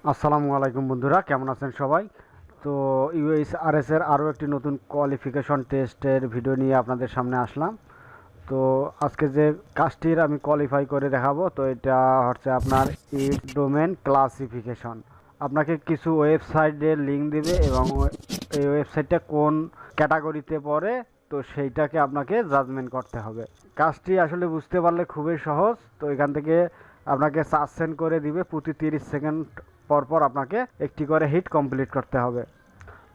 আসসালামু আলাইকুম বন্ধুরা, কেমন আছেন সবাই? তো UHRS এর আরও একটি নতুন কোয়ালিফিকেশন টেস্টের ভিডিও নিয়ে আপনাদের সামনে আসলাম। তো আজকে যে কাজটির আমি কোয়ালিফাই করে দেখাবো, তো এটা হচ্ছে আপনার ডোমেন ক্লাসিফিকেশন। আপনাকে কিছু ওয়েবসাইটের লিঙ্ক দিবে এবং এই ওয়েবসাইটটা কোন ক্যাটাগরিতে পড়ে, তো সেইটাকে আপনাকে জাজমেন্ট করতে হবে। কাজটি আসলে বুঝতে পারলে খুবই সহজ। তো এখান থেকে আপনাকে সাসপেন্ড করে দিবে, প্রতি 30 সেকেন্ড পর পর আপনাকে একটি করে হিট কমপ্লিট করতে হবে।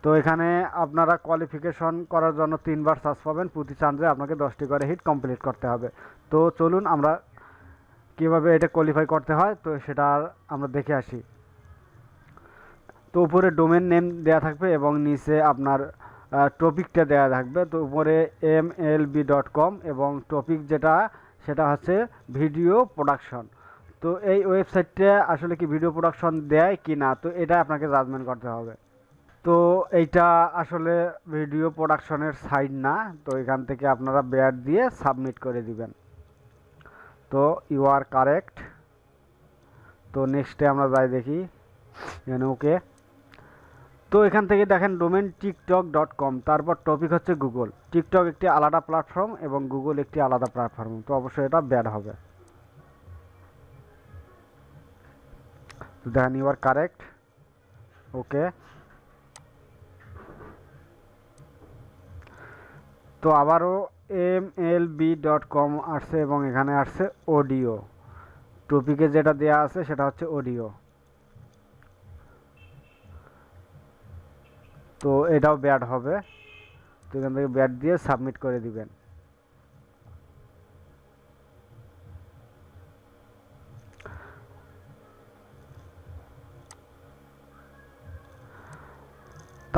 তো এখানে আপনারা কোয়ালিফিকেশন করার জন্য 3বার চান্স পাবেন, প্রতি চান্সে আপনাকে 10টি করে হিট কমপ্লিট করতে হবে। তো চলুন আমরা কীভাবে এটা কোয়ালিফাই করতে হয় তো সেটা আমরা দেখে আসি। তো উপরে ডোমেন নেম দেওয়া থাকবে এবং নিচে আপনার টপিকটা দেওয়া থাকবে। তো উপরে mlb.com এবং টপিক যেটা সেটা হচ্ছে ভিডিও প্রোডাকশন। তো এই ওয়েবসাইটটা আসলে কি ভিডিও প্রোডাকশন দেয় কি না, তো এটা আপনাকে জাজমেন্ট করতে হবে। তো এইটা আসলে ভিডিও প্রোডাকশনের সাইট না। তো এখান থেকে আপনারা ব্যাড দিয়ে সাবমিট করে দিবেন। তো ইউ আর কারেক্ট। তো নেক্সটে আমরা যাই দেখি, এখানে ওকে। তো এখান থেকে দেখেন ডোমেন tiktok.com, তারপর টপিক হচ্ছে গুগল। টিকটক একটি আলাদা প্ল্যাটফর্ম এবং গুগল একটি আলাদা প্ল্যাটফর্ম, তো অবশ্যই এটা ব্যাড হবে। তো দেখেন ইউ আর কারেক্ট, ওকে। তো আবারও mlb.com আসছে এবং এখানে আসছে অডিও। টপিকে যেটা দেয়া আছে সেটা হচ্ছে অডিও। তো এটাও ব্যাড হবে। তো এখান থেকে ব্যাড দিয়ে সাবমিট করে দিবেন।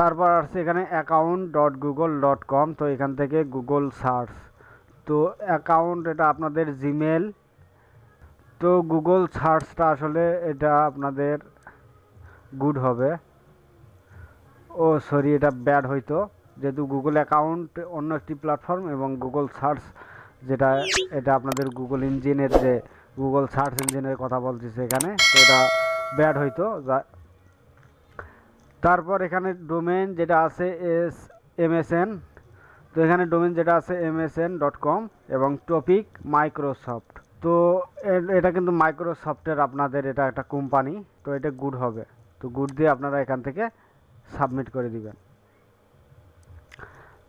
তারপর আসছে এখানে account.google.com। তো এখান থেকে গুগল সার্চ। তো অ্যাকাউন্ট এটা আপনাদের জিমেল। তো গুগল সার্চটা আসলে এটা আপনাদের গুড হবে। ও সরি, এটা ব্যাড হইতো, যেহেতু গুগল অ্যাকাউন্ট অন্য একটি প্ল্যাটফর্ম এবং গুগল সার্চ যেটা এটা আপনাদের গুগল ইঞ্জিনের যে গুগল সার্চ ইঞ্জিনের কথা বলতেছে এখানে, তো এটা ব্যাড হইতো। তারপর এখানে ডোমেন যেটা আছে MSN। তো এখানে ডোমেন যেটা আছে msn.com এবং টপিক মাইক্রোসফট। তো এটা কিন্তু মাইক্রোসফটের আপনাদের এটা একটা কোম্পানি, তো এটা গুড হবে। তো গুড দিয়ে আপনারা এখান থেকে সাবমিট করে দিবেন।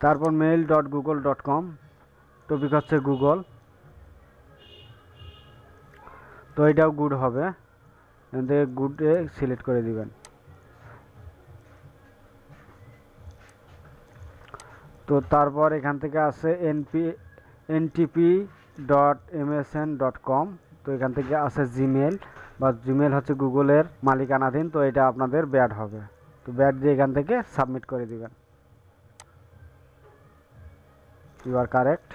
তারপর mail.google.com, টপিক হচ্ছে গুগল। তো এটাও গুড হবে, এখান থেকে গুডে সিলেক্ট করে দিবেন। তো তারপর এখান থেকে আছে ntp.msn.com। তো এখান থেকে আছে জিমেল, বা জিমেল হচ্ছে গুগলের মালিকানাধীন, তো এটা আপনাদের ব্যাড হবে। তো ব্যাড দিয়ে এখান থেকে সাবমিট করে দিবেন। You are correct.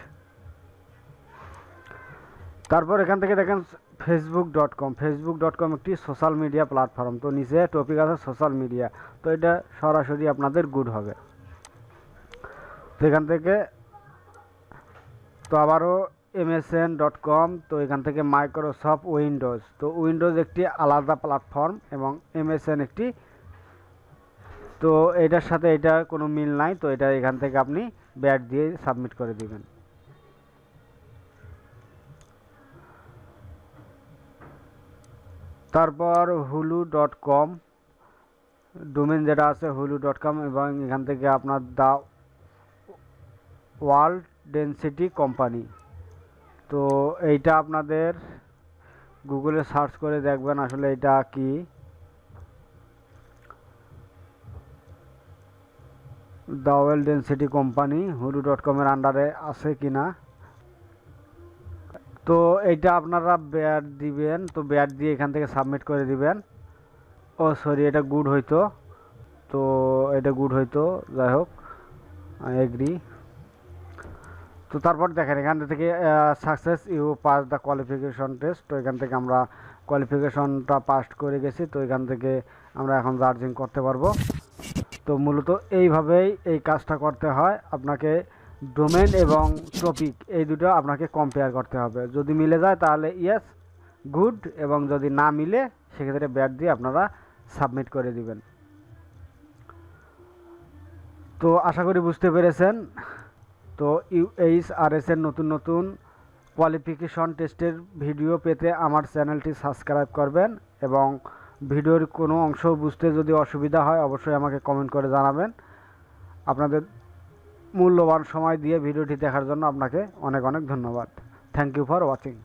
তারপর এখান থেকে দেখেন ফেসবুক.com একটি সোশ্যাল মিডিয়া প্ল্যাটফর্ম। তো নিচে টপিক আছে সোশ্যাল মিডিয়া, তো এটা সরাসরি আপনাদের গুড হবে। তো এখান থেকে তো আবারও msn.com। তো এখান থেকে মাইক্রোসফট উইন্ডোজ। তো উইন্ডোজ একটি আলাদা প্ল্যাটফর্ম এবং MSN একটি, তো এটার সাথে এটা কোনো মিল নাই। তো এটা এখান থেকে আপনি ব্যাড দিয়ে সাবমিট করে দিবেন। তারপর hulu.com, ডোমেন যেটা আছে hulu.com এবং এখান থেকে আপনার দ্য ওয়ার্ল্ড ডেনসিটি কোম্পানি। তো এইটা আপনাদের গুগলে সার্চ করে দেখবেন আসলে এটা কি। The world density company hulu.com এর আন্ডারে আছে কিনা। তো এইটা আপনারা ব্যাড দিবেন। তো ব্যাড দিয়ে এখান থেকে সাবমিট করে দিবেন। ও সরি, এটা গুড হইতো। তো এটা গুড হইতো, যাই হোক, আই এগ্রি। তো তারপর দেখেন এখান থেকে success you pass the qualification test. তো এখান থেকে আমরা কোয়ালিফিকেশনটা পাস করে গেছি। তো এখান থেকে আমরা এখন চার্জিং করতে পারবো। তো মূলত এইভাবেই এই কাজটা করতে হয়। আপনাকে ডোমেন এবং টপিক এই দুটো আপনাকে কম্পেয়ার করতে হবে। যদি মিলে যায় তাহলে ইয়েস গুড, এবং যদি না মিলে সেক্ষেত্রে ব্যাড দিয়ে আপনারা সাবমিট করে দিবেন। তো আশা করি বুঝতে পেরেছেন। তো UHRS এর নতুন নতুন কোয়ালিফিকেশন টেস্টের ভিডিও পেতে আমার চ্যানেলটি সাবস্ক্রাইব করবেন, এবং ভিডিওর কোনো অংশ বুঝতে যদি অসুবিধা হয় অবশ্যই আমাকে কমেন্ট করে জানাবেন। আপনাদের মূল্যবান সময় দিয়ে ভিডিওটি দেখার জন্য আপনাকে অনেক অনেক ধন্যবাদ। Thank you for watching.